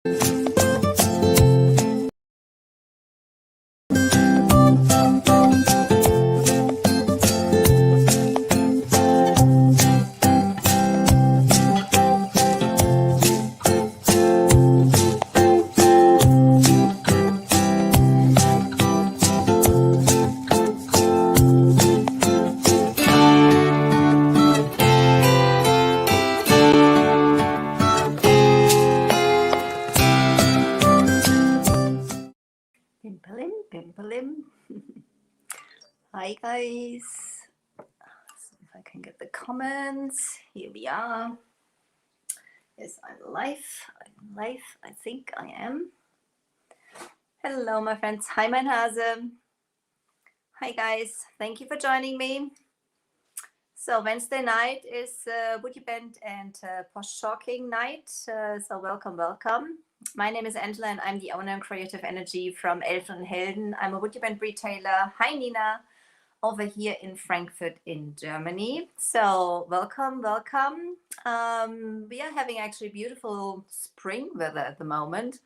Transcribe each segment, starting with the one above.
Pimple. Hi guys. See if I can get the comments. Here we are. Yes, I'm live. I think I am. Hello, my friends. Hi, mein Hase. Hi guys. Thank you for joining me. So Wednesday night is WUB and Posh talking night. So welcome. My name is Angela and I'm the owner of Creative Energy from Elfen and Helden. I'm a Woodubend retailer. Hi Nina, over here in Frankfurt in Germany. So welcome. We are having actually beautiful spring weather at the moment.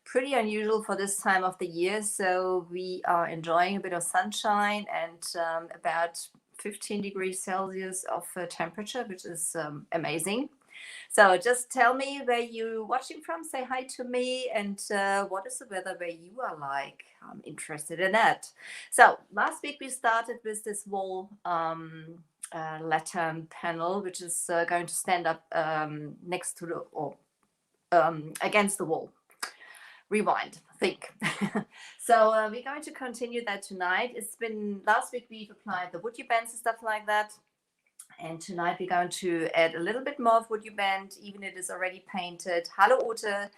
Pretty unusual for this time of the year. So we are enjoying a bit of sunshine and about 15 degrees Celsius of temperature, which is amazing. So just tell me where you're watching from, say hi to me, and what is the weather where you are like? I'm interested in that. So last week we started with this wall lantern panel, which is going to stand up next to the, or against the wall. Rewind, think. So we're going to continue that tonight. It's been, last week we've applied the Woodubends and stuff like that. And tonight we're going to add a little bit more of Woodubend, even it is already painted. Hello Ute,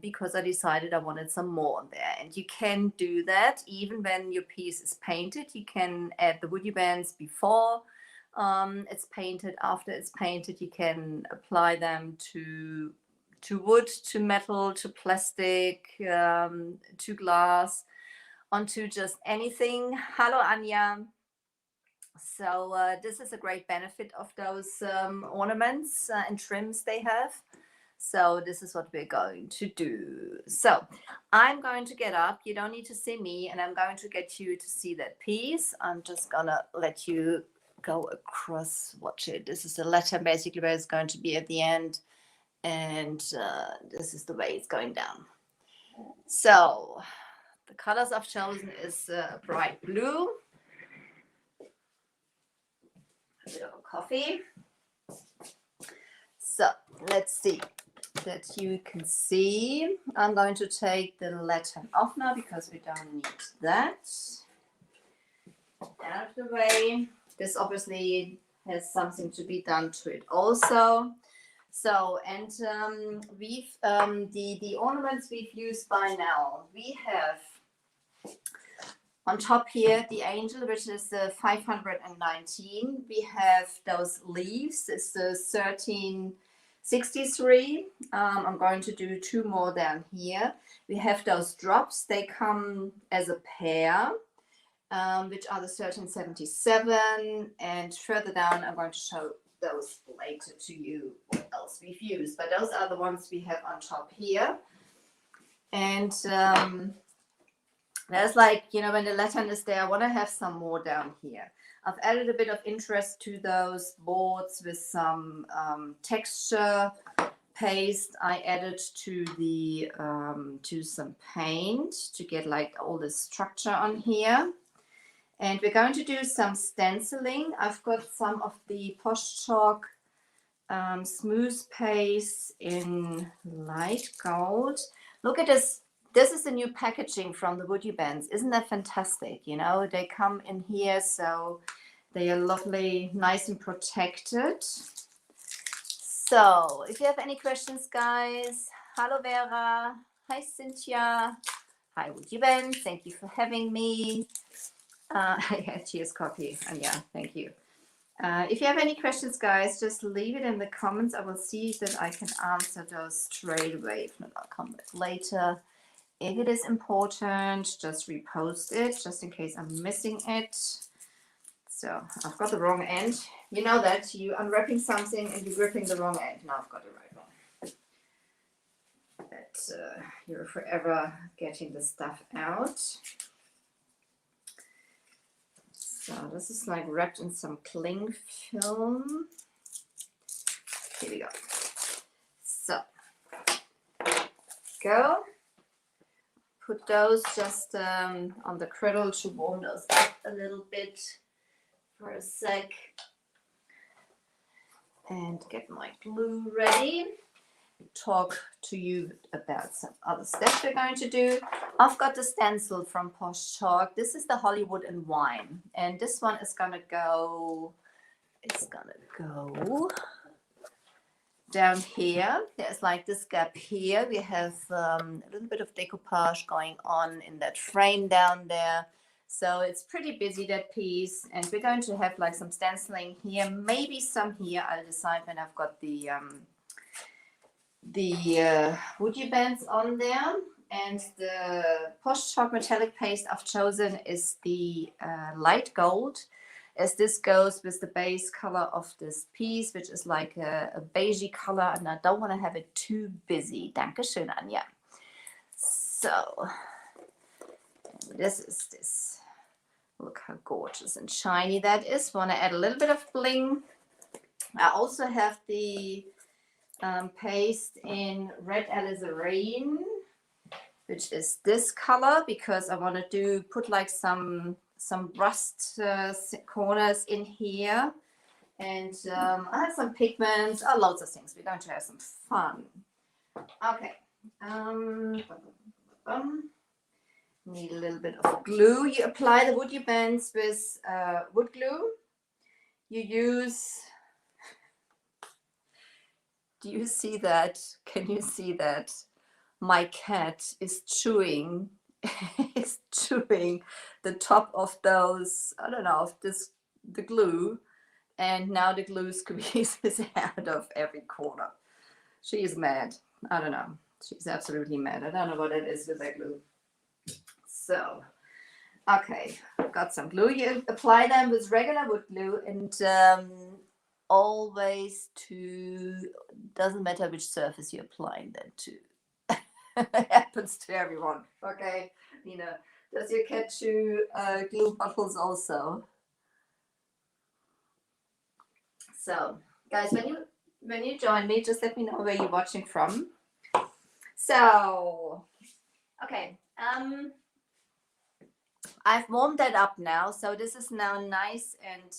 because I decided I wanted some more on there. And you can do that even when your piece is painted. You can add the Woodubends before it's painted, after it's painted. You can apply them to wood, to metal, to plastic, to glass, onto just anything. Hello Anya. So this is a great benefit of those ornaments and trims they have. So this is what we're going to do. So I'm going to get up. You don't need to see me, and I'm going to get you to see that piece. I'm just gonna let you go across, watch it. This is the letter basically where it's going to be at the end. And this is the way it's going down. So the colors I've chosen is bright blue. A bit of a coffee. So let's see that you can see. I'm going to take the letter off now because we don't need that. Out of the way. This obviously has something to be done to it also. So, and we've the ornaments we've used by now. We have on top here the angel, which is the 519. We have those leaves. It's the 1363. I'm going to do two more down here. We have those drops. They come as a pair, which are the 1377. And further down, I'm going to show those later to you what else we've used, but those are the ones we have on top here. And there's like, you know, when the lantern is there, I want to have some more down here. I've added a bit of interest to those boards with some texture paste. I added to the to some paint to get like all the structure on here. And we're going to do some stenciling. I've got some of the Posh Chalk smooth paste in light gold. Look at this. This is the new packaging from the Woodubends. Isn't that fantastic? You know, they come in here, so they are lovely, nice and protected. So if you have any questions, guys, hello Vera. Hi Cynthia. Hi Woodubends. Thank you for having me. Yeah, cheers, coffee. And yeah, thank you. If you have any questions, guys, just leave it in the comments. I will see that I can answer those straight away. If not, I'll come back later. If it is important, just repost it, just in case I'm missing it. So I've got the wrong end. You know that you unwrapping something and you're gripping the wrong end. Now I've got the right one. that you're forever getting the stuff out. So this is like wrapped in some cling film. Here we go. So go. Put those just on the cradle to warm those up a little bit for a sec. And get my glue ready. Talk to you about some other steps we're going to do. I've got the stencil from Posh Talk. This is the Hollywood and Wine, and this one is gonna go. It's gonna go down here. There's like this gap here. We have a little bit of decoupage going on in that frame down there. So it's pretty busy, that piece, and we're going to have like some stenciling here, maybe some here. I'll decide when I've got the Woodubends on there. And the Posh Talk metallic paste I've chosen is the light gold, as this goes with the base color of this piece, which is like a beigey color, and I don't want to have it too busy. Dankeschön, Anja. So this is this. Look how gorgeous and shiny that is. Want to add a little bit of bling. I also have the paste in red alizarin, which is this color, because I want to put like some rust corners in here, and I have some pigments, loads of things. We're going to have some fun. Okay. Need a little bit of glue. You apply the Woodubends with wood glue. You use. Do you see that? Can you see that? My cat is chewing the top of those, I don't know, of the glue, and now the glue squeezes out of every corner. She is mad. I don't know. She's absolutely mad. I don't know what it is with that glue. So, okay, got some glue. You apply them with regular wood glue, and always doesn't matter which surface you're applying that to. It happens to everyone. Okay, does your cat chew glue bottles also? So, guys, when you join me, just let me know where you're watching from. So, okay, I've warmed that up now, so this is now nice and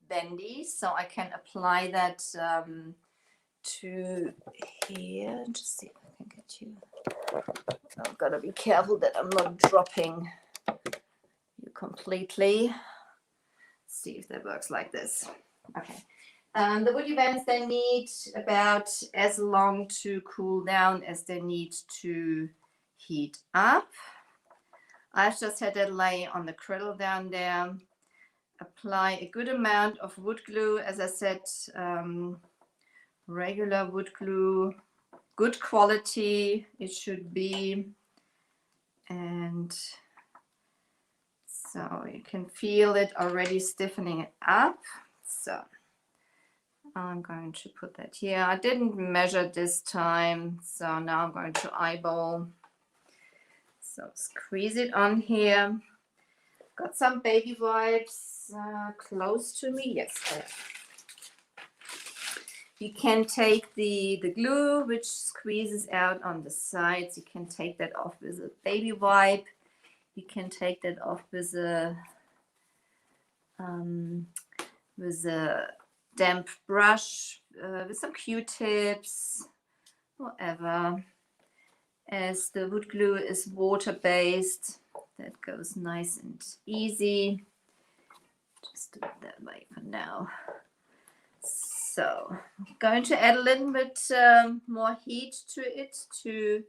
bendy, so I can apply that to here. Just see if I can get you. I've got to be careful that I'm not dropping you completely. Let's see if that works like this. Okay. The Woodubends, they need about as long to cool down as they need to heat up. I've just had that lay on the cradle down there. Apply a good amount of wood glue. As I said, regular wood glue, good quality it should be. And so you can feel it already stiffening it up. So I'm going to put that here. I didn't measure this time, so now I'm going to eyeball. So squeeze it on here. Got some baby wipes close to me. Yes, I have. You can take the glue, which squeezes out on the sides. You can take that off with a baby wipe. You can take that off with a damp brush, with some Q-tips, whatever. As the wood glue is water-based, that goes nice and easy. Just do it that way for now. So I'm going to add a little bit more heat to it to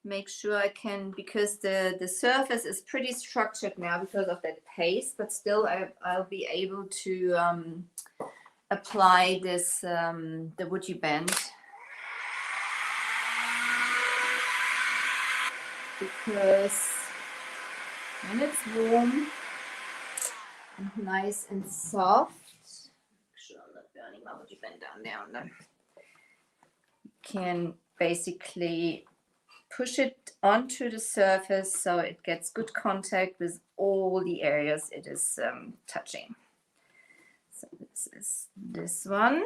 make sure I can, because the surface is pretty structured now because of that paste, but still I'll be able to apply this, the Woodubend. Because when it's warm and nice and soft, make sure I'm not burning my Woodubend down there. You can basically push it onto the surface so it gets good contact with all the areas it is touching. So this is this one.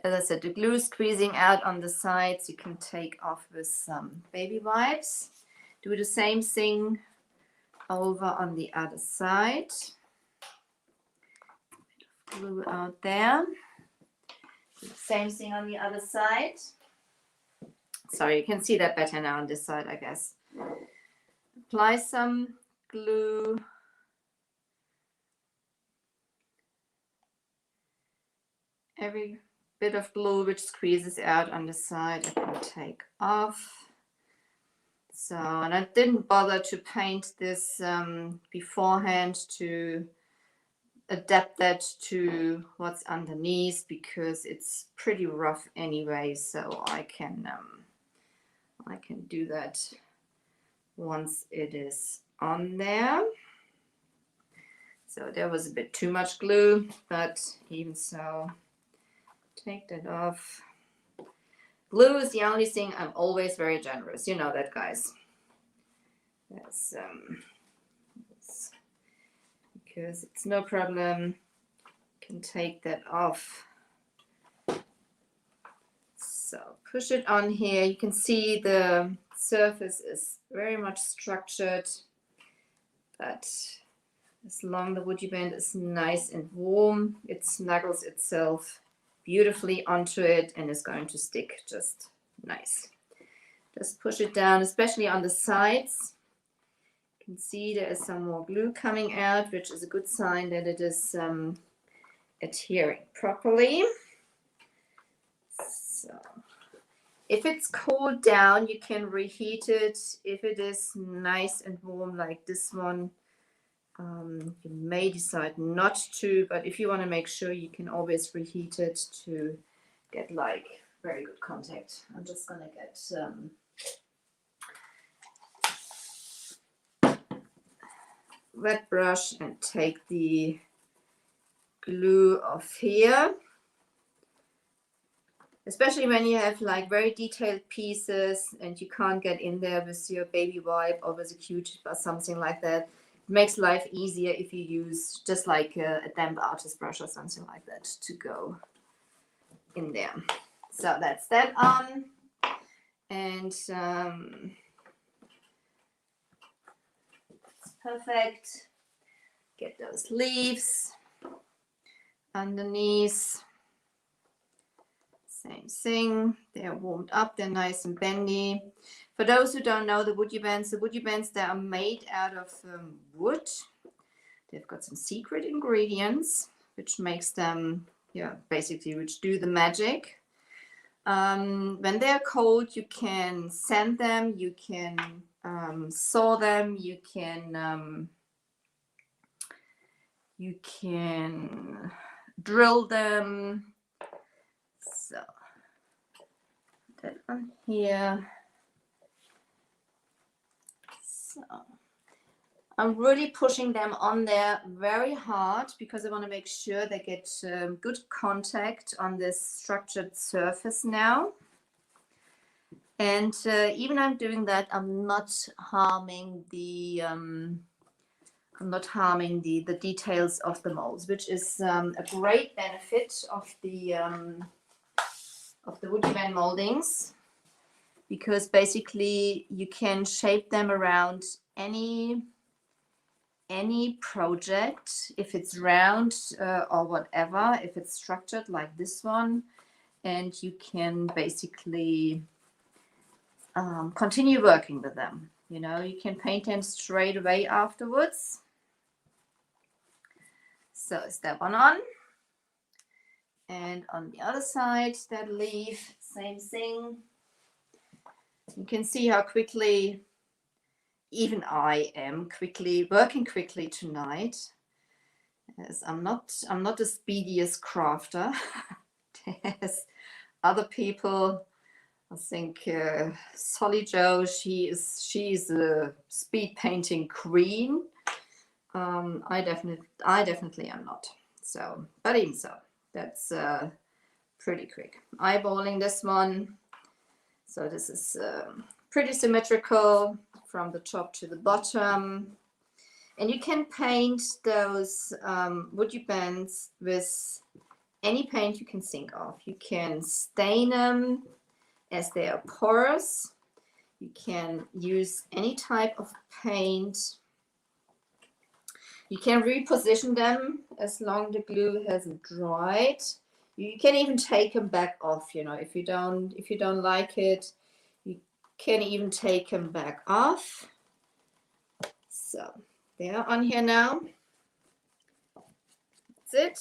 As I said, the glue is squeezing out on the sides. You can take off with some baby wipes. Do the same thing over on the other side. Glue out there. Do the same thing on the other side. Sorry, you can see that better now on this side, I guess. Apply some glue. Every bit of glue which squeezes out on the side, I can take off. So, and I didn't bother to paint this beforehand to adapt that to what's underneath because it's pretty rough anyway. So I can do that once it is on there. So there was a bit too much glue, but even so, take that off. Glue is the only thing I'm always very generous. You know that, guys. That's because it's no problem. Can take that off. So push it on here. You can see the surface is very much structured, but as long as the Woodubend is nice and warm, it snuggles itself beautifully onto it and is going to stick just nice. Just push it down, especially on the sides. You can see there is some more glue coming out, which is a good sign that it is adhering properly. So if it's cooled down, you can reheat it. If it is nice and warm like this one, you may decide not to, but if you want to make sure, you can always reheat it to get like very good contact. I'm just gonna get wet brush and take the glue off here. Especially when you have like very detailed pieces and you can't get in there with your baby wipe or with a Q-tip or something like that. It makes life easier if you use just like a damp artist brush or something like that to go in there. So that's that on. And it's perfect. Get those leaves underneath. Same thing. They're warmed up. They're nice and bendy. For those who don't know the Woodubends, they are made out of wood. They've got some secret ingredients, which makes them, basically, which do the magic. When they're cold, you can sand them, you can saw them, you can drill them. So that on here. So I'm really pushing them on there very hard because I want to make sure they get good contact on this structured surface now. And even I'm doing that, I'm not harming the details of the molds, which is a great benefit of the Woodubend moldings, because basically you can shape them around any project, if it's round or whatever, if it's structured like this one, and you can basically continue working with them. You know, you can paint them straight away afterwards. So is that one on? And on the other side, that leaf, same thing. You can see how quickly even I am working quickly tonight. As I'm not the speediest crafter. There's other people. I think Solly Joe, she's a speed painting queen. I definitely am not. So, but even so, that's pretty quick. Eyeballing this one. So this is pretty symmetrical from the top to the bottom. And you can paint those Woodubends with any paint you can think of. You can stain them as they are porous. You can use any type of paint. You can reposition them as long as the glue hasn't dried. You can even take them back off, you know, if you don't like it, you can even take them back off. So they're on here now. That's it.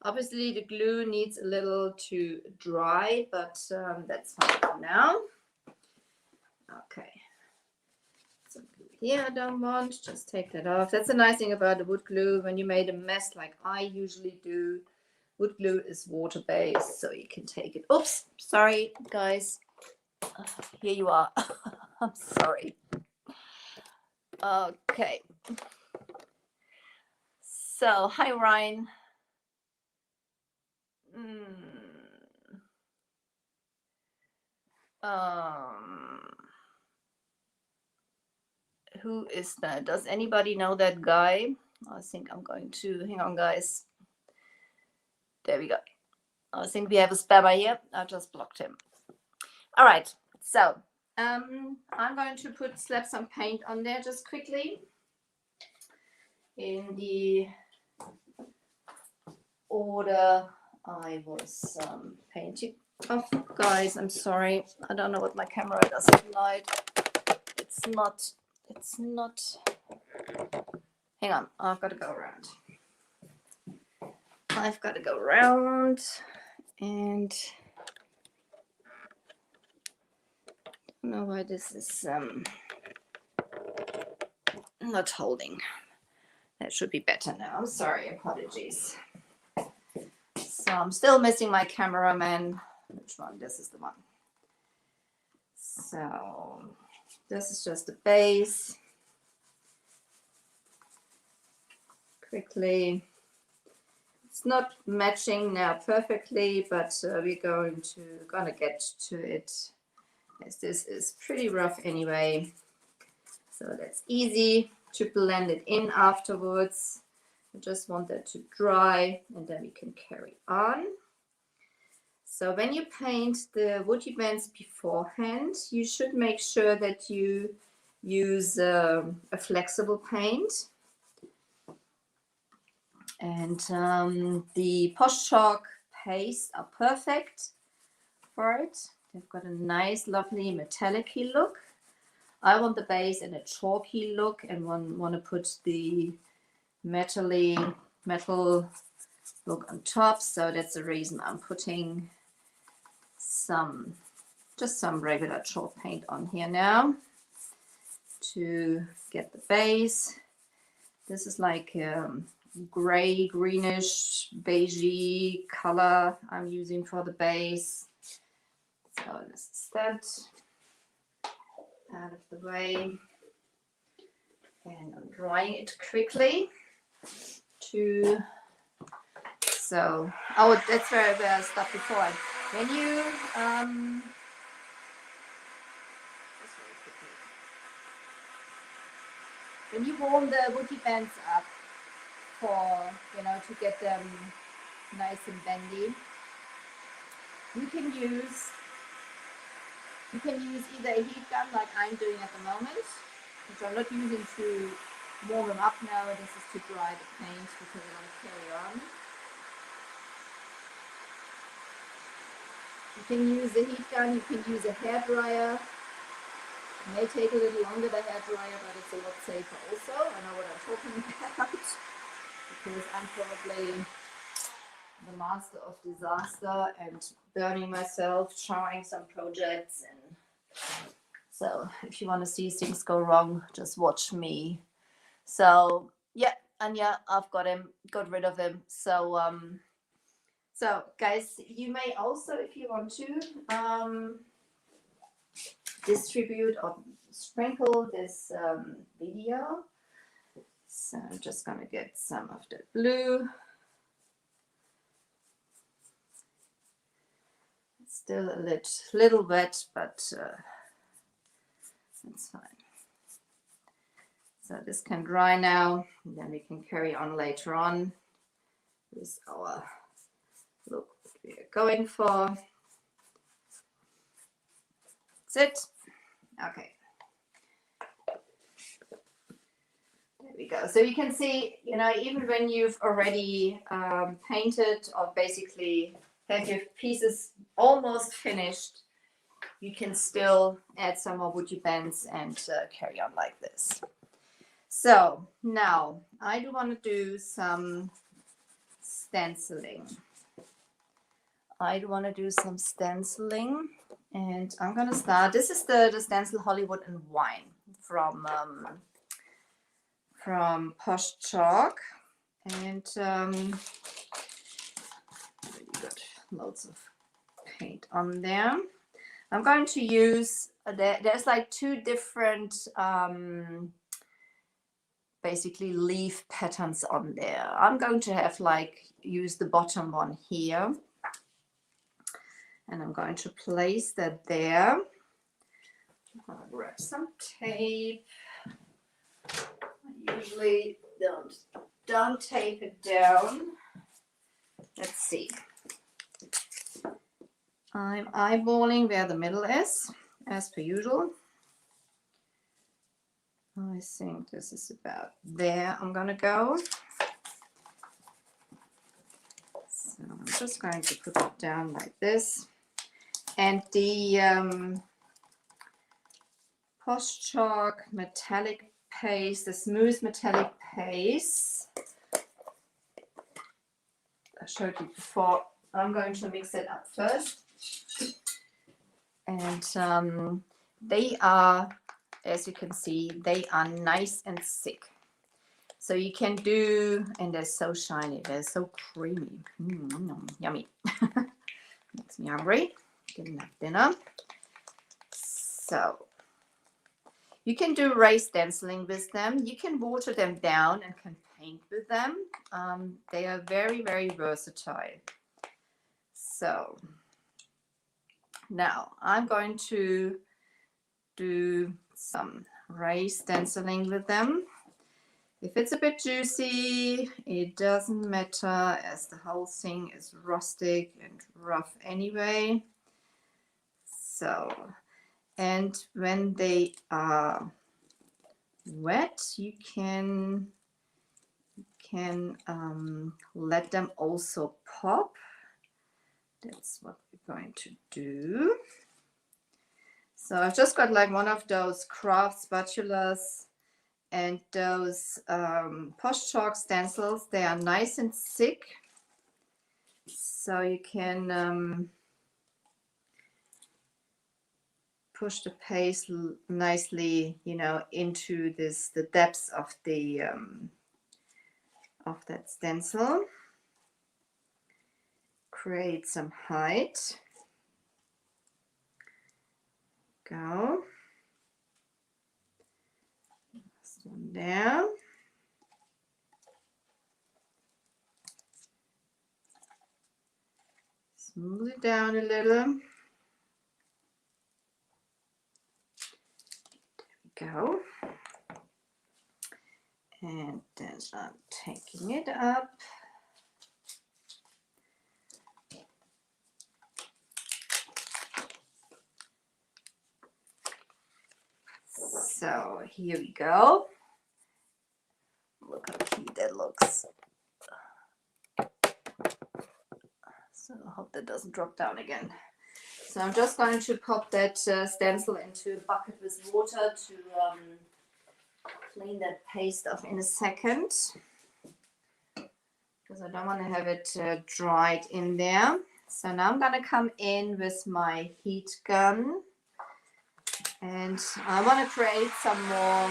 Obviously the glue needs a little to dry, but that's fine for now. Okay. Some glue here I don't want, just take that off. That's the nice thing about the wood glue. When you made a mess like I usually do, wood glue is water-based, so you can take it. Oops, sorry guys. Here you are. I'm sorry. Okay. So, hi Ryan. Who is that? Does anybody know that guy? I think I'm going to, hang on guys. There we go. I think we have a spammer here. I just blocked him. All right, so I'm going to slap some paint on there just quickly in the order I was painting. Oh, guys, I'm sorry. I don't know what my camera doesn't light. It's not. Hang on, I've got to go around. And I don't know why this is not holding. That should be better now. I'm sorry, apologies. So I'm still missing my cameraman. Which one? This is the one. So this is just the base. Quickly. It's not matching now perfectly, but we're gonna get to it, as this is pretty rough anyway. So that's easy to blend it in afterwards. I just want that to dry and then we can carry on. So when you paint the Woodubends beforehand, you should make sure that you use a flexible paint. And the Posh chalk pastes are perfect for it. They've got a nice, lovely metallic-y look. I want the base in a chalky look and want to put the metal look on top. So that's the reason I'm putting just some regular chalk paint on here now to get the base. This is like gray, greenish, beigey color I'm using for the base. So this is that out of the way. And I'm drying it quickly so, oh, that's where I stopped before. When you, when you warm the Woodubends up for, to get them nice and bendy, you can use either a heat gun like I'm doing at the moment, which I'm not using to warm them up now. This is to dry the paint because I want to carry on. You can use a heat gun, you can use a hairdryer. It may take a little longer, the hairdryer, but it's a lot safer also. I know what I'm talking about because I'm probably the master of disaster and burning myself, trying some projects. And so if you want to see things go wrong, just watch me. So yeah, and yeah, I've got rid of him. So guys, you may also, if you want to, distribute or sprinkle this video. So I'm just gonna get some of the blue. Let's Still a little wet, but that's fine. So this can dry now, and then we can carry on later on with our look we're going for. That's it. Okay. There we go. So you can see, you know, even when you've already painted or basically have your pieces almost finished, you can still add some more Woodubends and carry on like this. So now I do want to do some stenciling. And I'm going to start. This is the stencil Hollywood and Wine from Posh chalk, and really got loads of paint on there. I'm going to use there's like two different basically leaf patterns on there. I'm going to have use the bottom one here, and I'm going to place that there. I'm going to grab some tape. I usually don't tape it down. Let's see. I'm eyeballing where the middle is, as per usual. I think this is about there. I'm gonna go. So I'm just going to put it down like this. And the Posh chalk metallic paste, the smooth metallic paste I showed you before, I'm going to mix it up first. And they are, as you can see, they are nice and thick. So you can do, and they're so shiny, they're so creamy. Yummy. Makes me hungry. Didn't have dinner. So you can do raised stenciling with them. You can water them down and can paint with them. They are very, very versatile. So now I'm going to do some raised stenciling with them. If it's a bit juicy, it doesn't matter, as the whole thing is rustic and rough anyway. So, and when they are wet, you can let them also pop. That's what we're going to do. So I've just got like one of those craft spatulas and those Posh chalk stencils. They are nice and thick, so you can push the paste nicely, you know, into the depths of that stencil. Create some height. Go. This one there. Smooth it down a little. There we go. And then I'm taking it up. So here we go. Look how cute that looks. So I hope that doesn't drop down again. So I'm just going to pop that stencil into a bucket with water to clean that paste off in a second, because I don't want to have it dried in there. So now I'm going to come in with my heat gun, and I want to create some more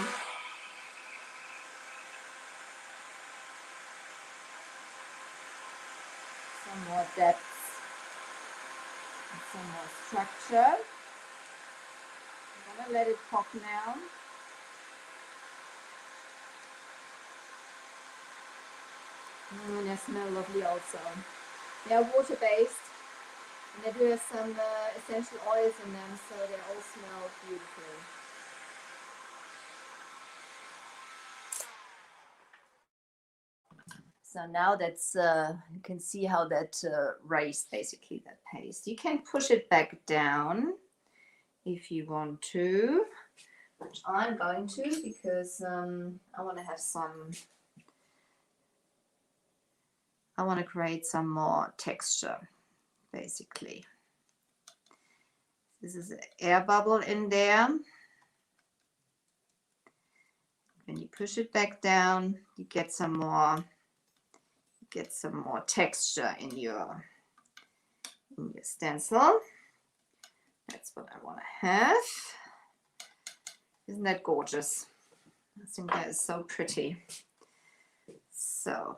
depth, some more structure. I'm going to let it pop now. They smell lovely also. They are water-based, and they do have some essential oils in them, so they all smell beautifully. So now that's, you can see how that raised basically that paste. You can push it back down if you want to, which I'm going to, because I want to have I want to create some more texture basically. This is an air bubble in there. When you push it back down, you get some more texture in your stencil. That's what I want to have. Isn't that gorgeous? I think that is so pretty. So,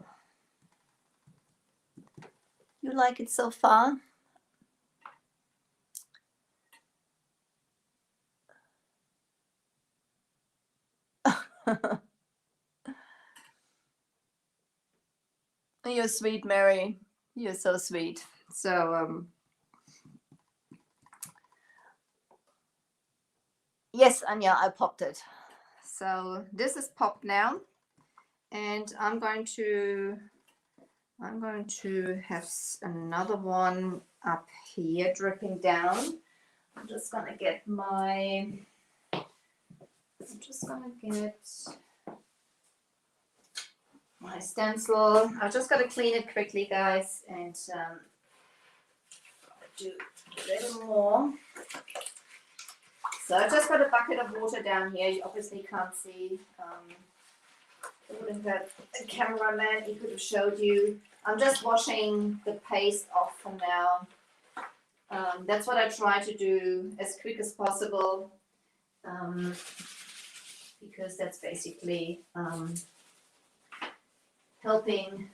you like it so far? You're sweet, Mary. You're so sweet. So, yes, Anya, I popped it. So this is popped now, and I'm going to have another one up here dripping down. I'm just gonna get my stencil. I've just got to clean it quickly, guys, and do a little more. So I've just got a bucket of water down here. You obviously can't see. The cameraman, he could have showed you. I'm just washing the paste off for now. That's what I try to do as quick as possible, because that's basically helping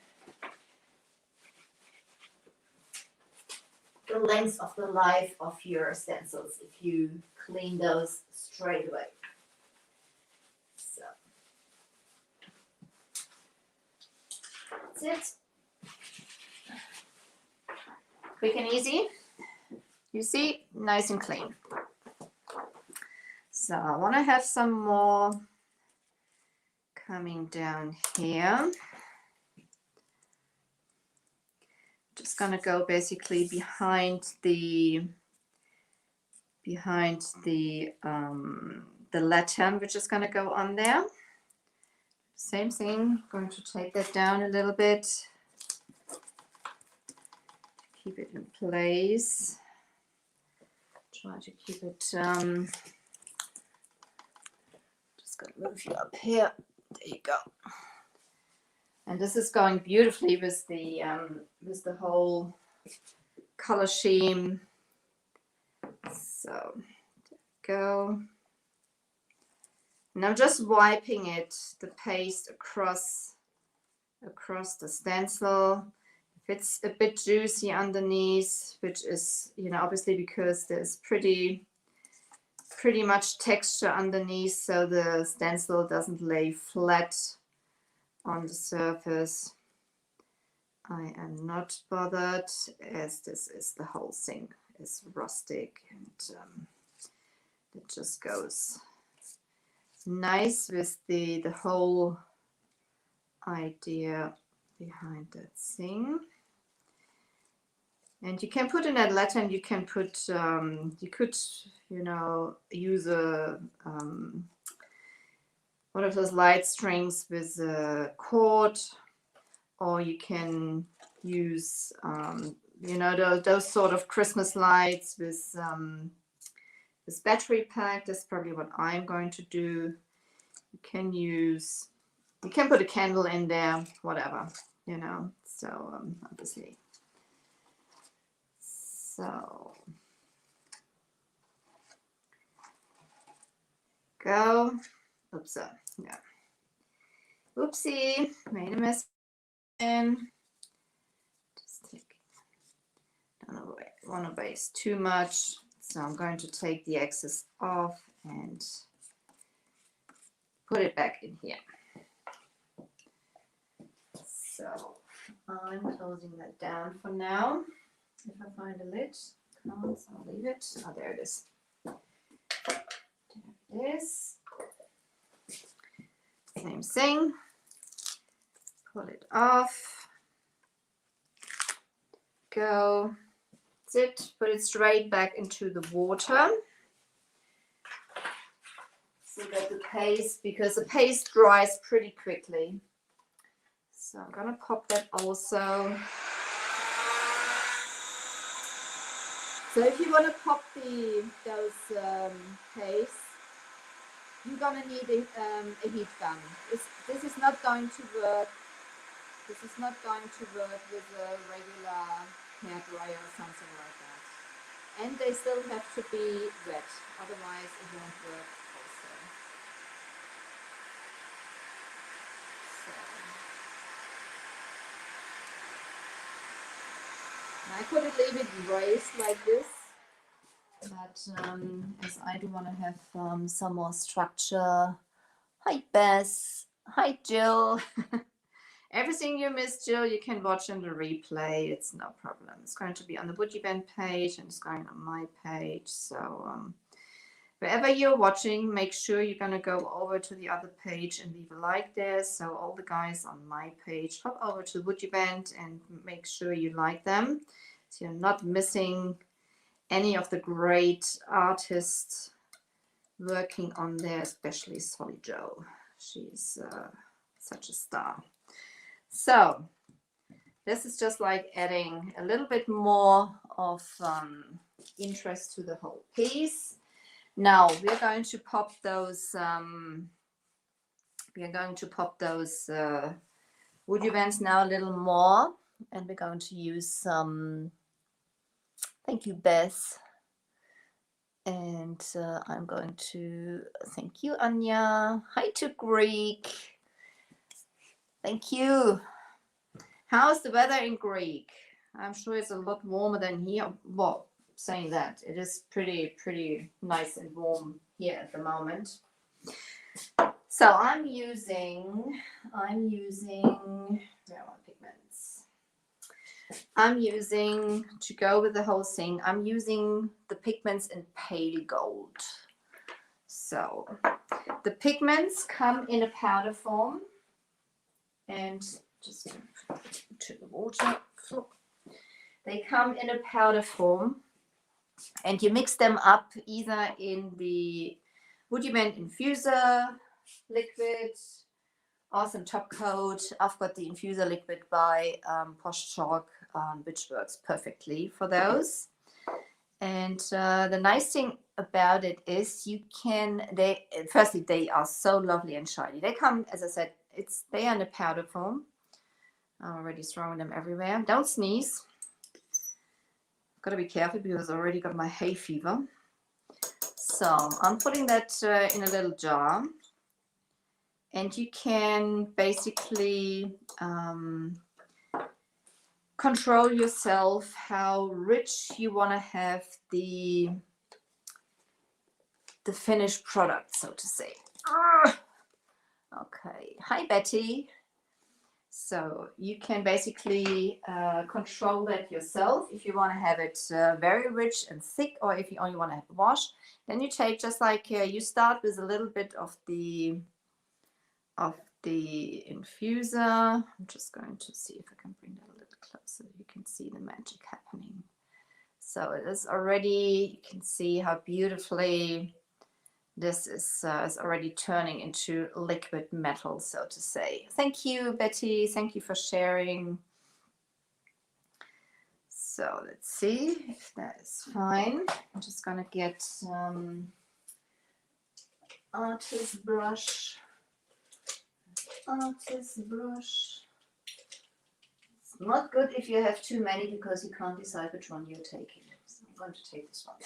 the length of the life of your stencils if you clean those straight away. So that's it. Quick and easy. You see, nice and clean. So I want to have some more coming down here. Just gonna go basically behind the lantern, which is gonna go on there. Same thing, going to take that down a little bit, keep it in place. Try to keep it. Just gonna move you up here. There you go. And this is going beautifully with the whole color scheme. So there we go. And I'm just wiping the paste across the stencil. If it's a bit juicy underneath, which is, obviously because there's pretty much texture underneath, so the stencil doesn't lay flat on the surface, I am not bothered, as this is the whole thing is rustic, and it just goes nice with the whole idea behind that thing. And you can put in that lantern, you can put you could use a one of those light strings with a cord, or you can use those sort of Christmas lights with this battery pack. That's probably what I'm going to do. You can put a candle in there, whatever, so obviously. So go. Oops, yeah. Oopsie, made a mess. Just don't want to waste too much, so I'm going to take the excess off and put it back in here. So I'm closing that down for now. If I find a lid, can't, so I'll leave it. Oh, there it is. There it is. Same thing. Pull it off. Go. That's it. Put it straight back into the water. So that the paste, because the paste dries pretty quickly. So I'm gonna pop that also. So if you want to pop those pastes, you're gonna need a heat gun. This is not going to work. This is not going to work with a regular hair dryer or something like that. And they still have to be wet, otherwise it won't work also. So I could leave it raised like this, but as I do want to have some more structure. Hi Bess, hi Jill. Everything you missed, Jill, you can watch in the replay. It's no problem. It's going to be on the WoodUbend page and it's going on my page. So wherever you're watching, make sure you're going to go over to the other page and leave a like there. So all the guys on my page, hop over to WoodUbend and make sure you like them, so you're not missing any of the great artists working on there, especially Solly Joe. She's such a star. So this is just like adding a little bit more of interest to the whole piece. Now we're going to pop those Woodubends now a little more, and we're going to use some. Thank you, Beth. And I'm going to thank you, Anya. Hi to Greek. Thank you. How's the weather in Greek? I'm sure it's a lot warmer than here. Well, saying that, it is pretty nice and warm here at the moment. So I'm using where are my pigments? I'm using, to go with the whole thing, I'm using the pigments in pale gold. So the pigments come in a powder form, and just to the water. They come in a powder form, and you mix them up either in the WoodUbend infuser liquid or some top coat. I've got the infuser liquid by Posh chalk, which works perfectly for those. And the nice thing about it is firstly, they are so lovely and shiny. They come, as I said, they are in a powder form. I'm already throwing them everywhere. Don't sneeze. Got to be careful because I already got my hay fever. So I'm putting that in a little jar. And you can basically control yourself how rich you want to have the finished product, so to say. Okay. Hi, Betty. So you can basically control that yourself. If you want to have it very rich and thick, or if you only want to have a wash, then you take just like you start with a little bit of the infuser. I'm just going to see if I can bring that a little closer so you can see the magic happening. So it is already, you can see how beautifully this is already turning into liquid metal, so to say. Thank you, Betty. Thank you for sharing. So let's see if that is fine. I'm just going to get artist brush. Artist brush. It's not good if you have too many because you can't decide which one you're taking. So I'm going to take this one.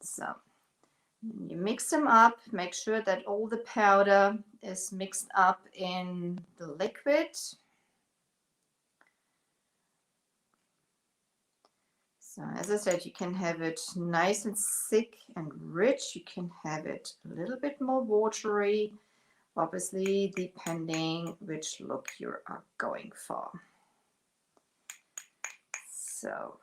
So you mix them up, make sure that all the powder is mixed up in the liquid. So as I said, you can have it nice and thick and rich. You can have it a little bit more watery, obviously depending which look you are going for. So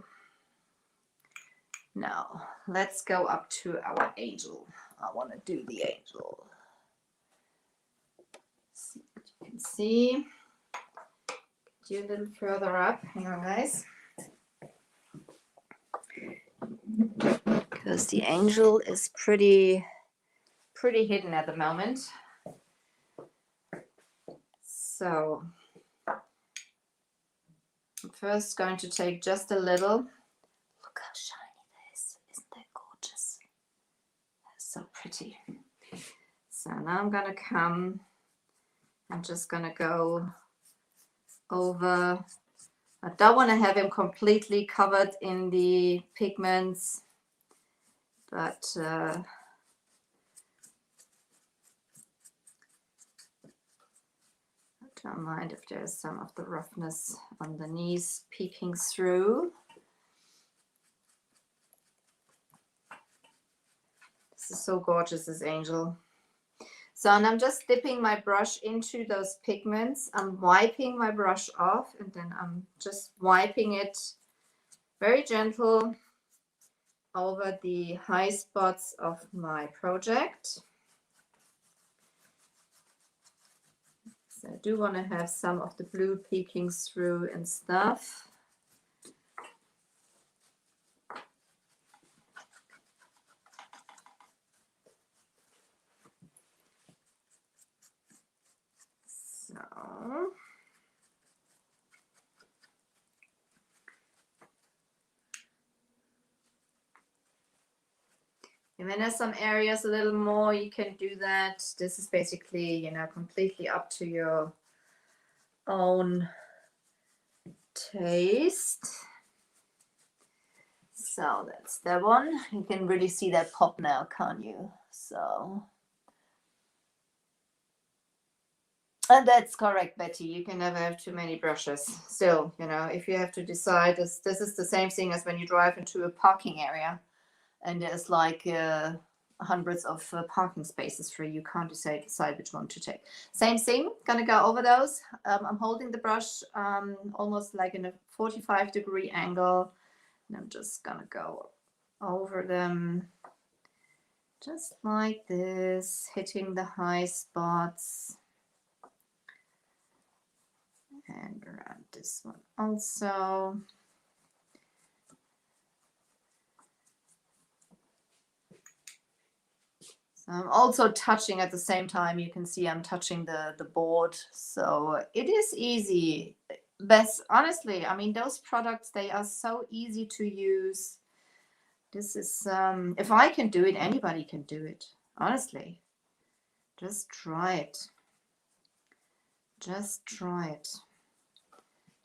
Now, let's go up to our angel. I want to do the angel. See what you can see. Get you a little further up. Hang on, guys. Because the angel is pretty hidden at the moment. So, I'm first going to take just a little. Look how shiny that is. Isn't that gorgeous? That's so pretty. So now I'm going to come. I'm just going to go over. I don't want to have him completely covered in the pigments, but I don't mind if there's some of the roughness on the knees peeking through. This is so gorgeous, this angel. So, and I'm just dipping my brush into those pigments. I'm wiping my brush off, and then I'm just wiping it very gentle over the high spots of my project. So I do want to have some of the blue peeking through and stuff. So, and then there's some areas a little more, you can do that. This is basically, you know, completely up to your own taste. So that's that one. You can really see that pop now, can't you? So, and that's correct, Betty. You can never have too many brushes. Still, you know, if you have to decide, this is the same thing as when you drive into a parking area and there's like hundreds of parking spaces free. You can't decide which one to take. Same thing, gonna go over those. I'm holding the brush almost like in a 45-degree angle, and I'm just gonna go over them just like this, hitting the high spots. And around this one also. So I'm also touching at the same time. You can see I'm touching the board. So it is easy. Best, honestly, I mean, those products, they are so easy to use. This is, if I can do it, anybody can do it. Honestly, just try it. Just try it.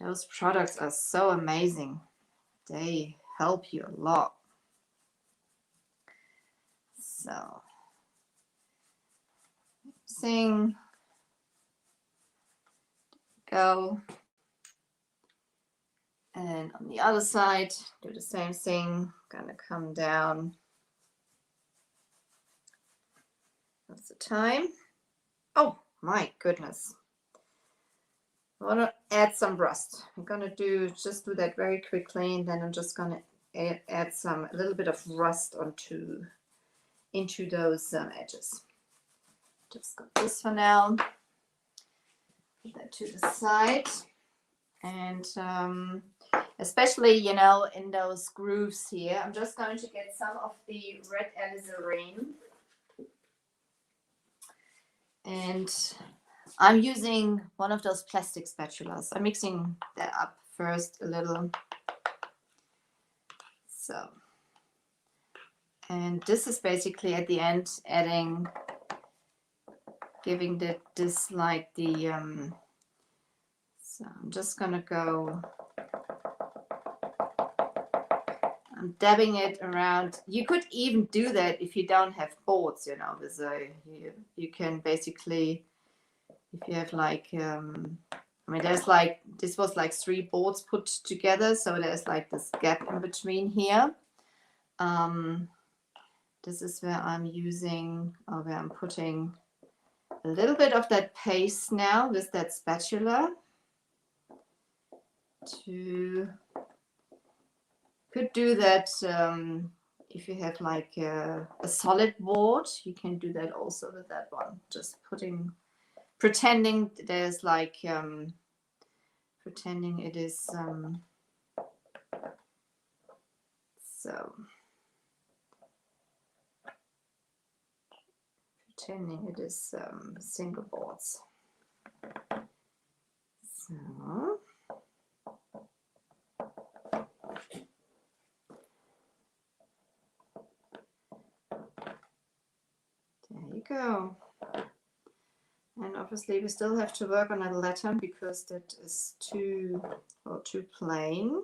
Those products are so amazing. They help you a lot. So, sing, go. And on the other side, do the same thing. Gonna come down. What's the time? Oh my goodness. I want to add some rust. I'm gonna just do that very quickly, and then I'm just gonna add a little bit of rust into those edges. Just got this for now. Put that to the side, and especially, you know, in those grooves here, I'm just going to get some of the red alizarin, and I'm using one of those plastic spatulas. I'm mixing that up first a little. So, and this is basically at the end adding, giving this like the, so I'm just gonna go, I'm dabbing it around. You could even do that if you don't have boards, you know, with you can basically, if you have like, I mean, there's like, this was like 3 boards put together, so there's like this gap in between here. This is where I'm using, or where I'm putting a little bit of that paste now with that spatula. Could do that if you have like a solid board, you can do that also with that one. Just pretending there's like, pretending it is, so pretending it is single boards. So there you go. And obviously we still have to work on a letter because that is too plain.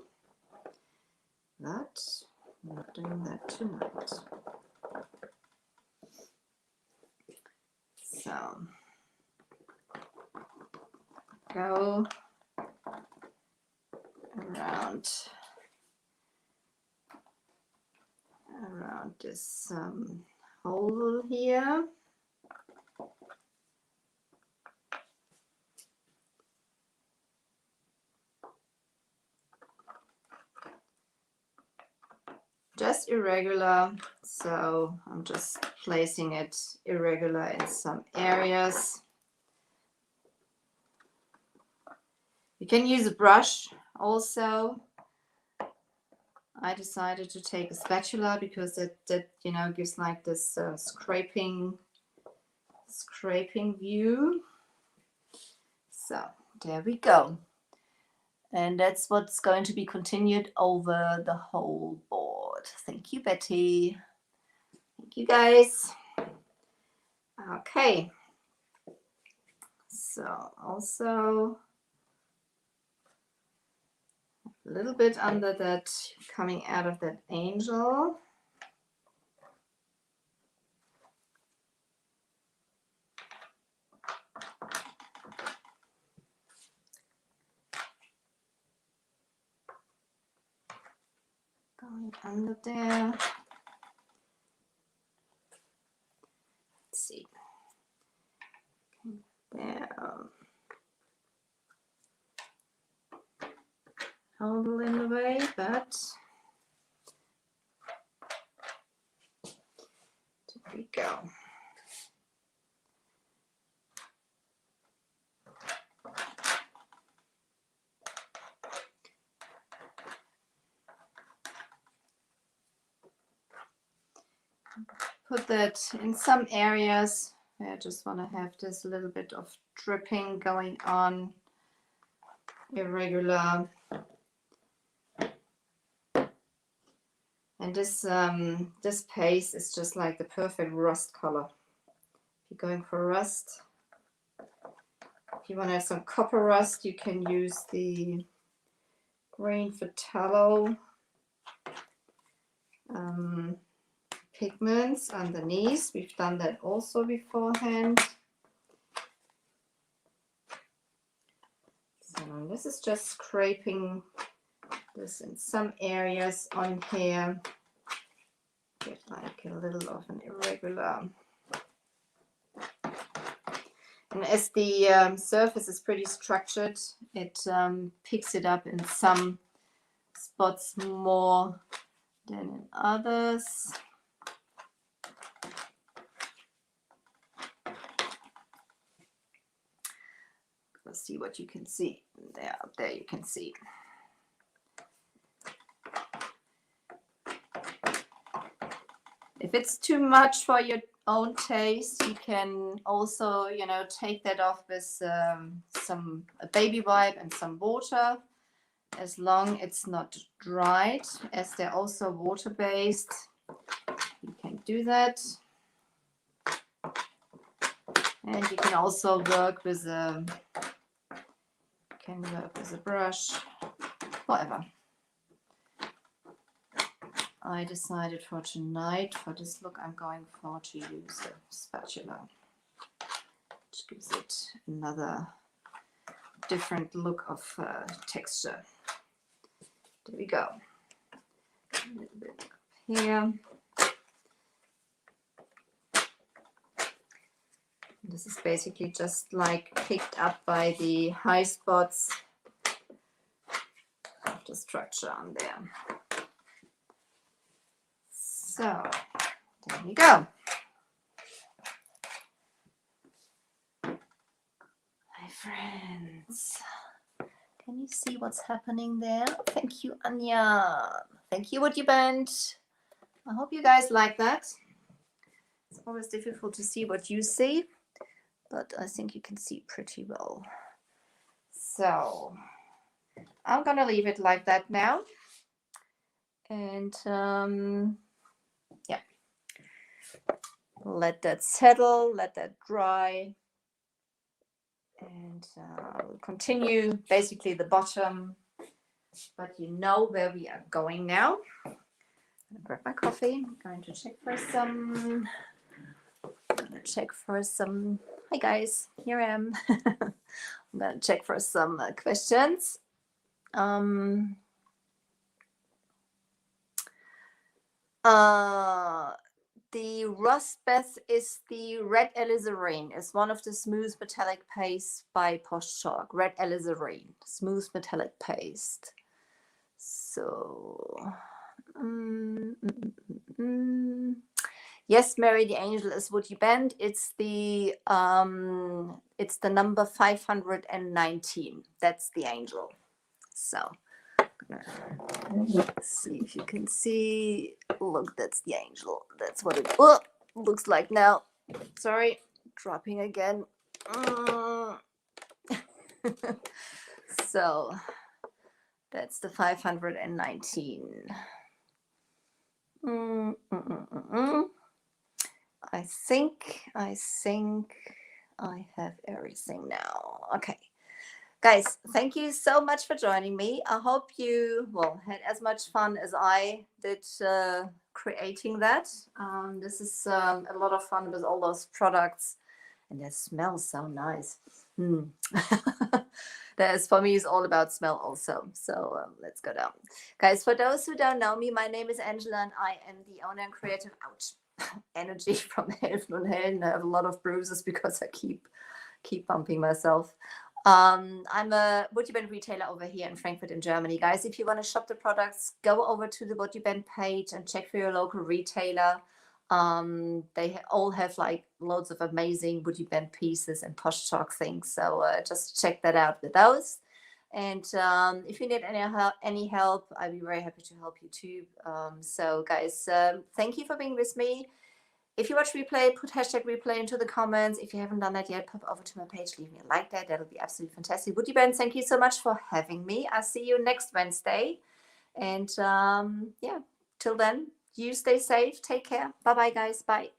But I'm not doing that tonight. So go around this hole here. Just irregular, so I'm just placing it irregular in some areas. You can use a brush also. I decided to take a spatula because that you know, gives like this scraping view. So there we go. And that's what's going to be continued over the whole board. Thank you, Betty. Thank you, guys. Okay. So also a little bit under that, coming out of that angel. Going under there. Let's see. There. Hold in the way, but there we go. Put that in some areas. I just want to have this little bit of dripping going on, irregular. And this paste is just like the perfect rust color. If you're going for rust, if you want to have some copper rust, you can use the green for tallow pigments underneath. We've done that also beforehand. So this is just scraping this in some areas on here. Get like a little of an irregular. And as the surface is pretty structured, it picks it up in some spots more than in others. Let's see what you can see. There, up there you can see. If it's too much for your own taste, you can also, you know, take that off with a baby wipe and some water, as long it's not dried, as they're also water-based. You can do that. And you can also work with a brush, whatever. I decided for tonight, for this look, I'm going to use a spatula, which gives it another different look of texture. There we go. A little bit up here. This is basically just like picked up by the high spots of the structure on there. So there you go. My friends, can you see what's happening there? Thank you, Anya. Thank you, WoodUbend. I hope you guys like that. It's always difficult to see what you see, but I think you can see pretty well. So I'm gonna leave it like that now. And yeah, let that settle, let that dry. And we'll continue basically the bottom, but you know where we are going now. I'm gonna grab my coffee. I'm going to check for some. Hi guys, here I am. I'm gonna check for some questions. The rust bath is the red alizarin. It's one of the smooth metallic paste by Posh Chalk. Red alizarin, smooth metallic paste. So, yes, Mary the Angel is WoodUbend. It's the number 519. That's the angel. So. Let's see if you can see. Look, that's the angel. That's what it looks like now. Sorry, dropping again. So that's the 519. I think I have everything now. Okay. Guys, thank you so much for joining me. I hope you had as much fun as I did creating that. This is a lot of fun with all those products, and they smell so nice. For me, is all about smell also. So let's go down. Guys, for those who don't know me, my name is Angela, and I am the owner and creator of Energy from Helden and Helden. I have a lot of bruises because I keep bumping myself. I'm a WoodUbend retailer over here in Frankfurt in Germany. Guys, if you want to shop the products, go over to the WoodUbend page and check for your local retailer. They all have like loads of amazing WoodUbend pieces and Posh Chalk things. So just check that out with those. And if you need any help, I'd be very happy to help you too. So guys, thank you for being with me. If you watch replay, put #replay into the comments. If you haven't done that yet, pop over to my page, leave me a like there. That'll be absolutely fantastic. WoodUbend, thank you so much for having me. I'll see you next Wednesday. And yeah, till then, you stay safe. Take care. Bye-bye, guys. Bye.